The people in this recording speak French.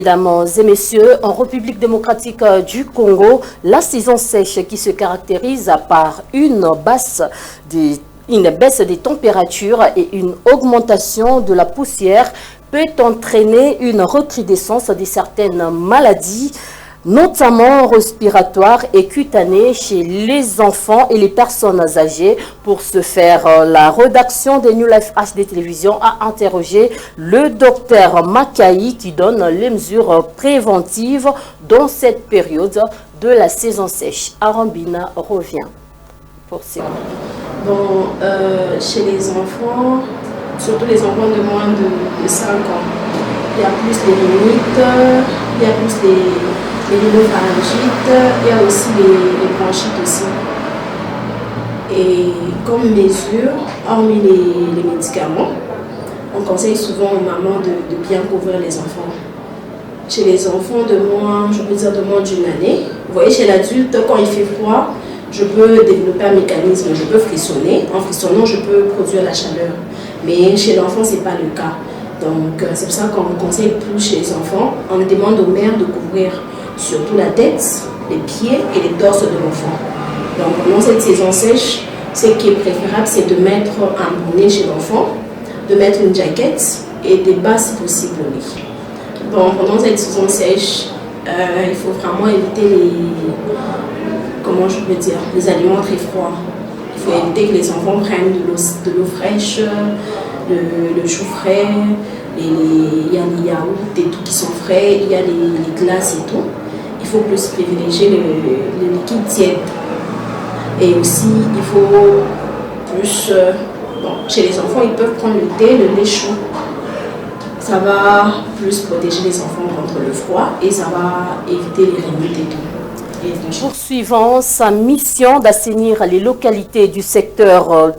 Mesdames et messieurs, en République démocratique du Congo, la saison sèche qui se caractérise par une baisse des températures et une augmentation de la poussière peut entraîner une recrudescence de certaines maladies, notamment respiratoires et cutanées chez les enfants et les personnes âgées. Pour ce faire, la rédaction de New Life HD Télévision a interrogé le docteur Makaï qui donne les mesures préventives dans cette période de la saison sèche. Arambina revient pour ces mots. Bon, chez les enfants, surtout les enfants de moins de 5 ans, il y a plus de rhinites, il y a plus les rhinopharyngites, il y a aussi les bronchites aussi. Et comme mesure, hormis les médicaments, on conseille souvent aux mamans de bien couvrir les enfants. Chez les enfants de moins, je peux dire de moins d'une année, vous voyez, chez l'adulte, quand il fait froid, je peux développer un mécanisme, je peux frissonner. En frissonnant, je peux produire la chaleur. Mais chez l'enfant, ce n'est pas le cas. Donc, c'est pour ça qu'on conseille plus chez les enfants. On demande aux mères de couvrir surtout la tête, les pieds et les torses de l'enfant. Donc, pendant cette saison sèche, ce qui est préférable, c'est de mettre un bonnet chez l'enfant, de mettre une jaquette et des bas si possible au lit. Bon, pendant cette saison sèche, il faut vraiment éviter les aliments très froids. Il faut éviter que les enfants prennent de l'eau fraîche, le chou frais, il y a les yaourts et tout qui sont frais, il y a les glaces et tout. Il faut plus privilégier le liquide tiède. Et aussi, il faut plus... chez les enfants, ils peuvent prendre le thé, le lait chaud. Ça va plus protéger les enfants contre le froid et ça va éviter les rhinites et tout. Poursuivant sa mission d'assainir les localités du secteur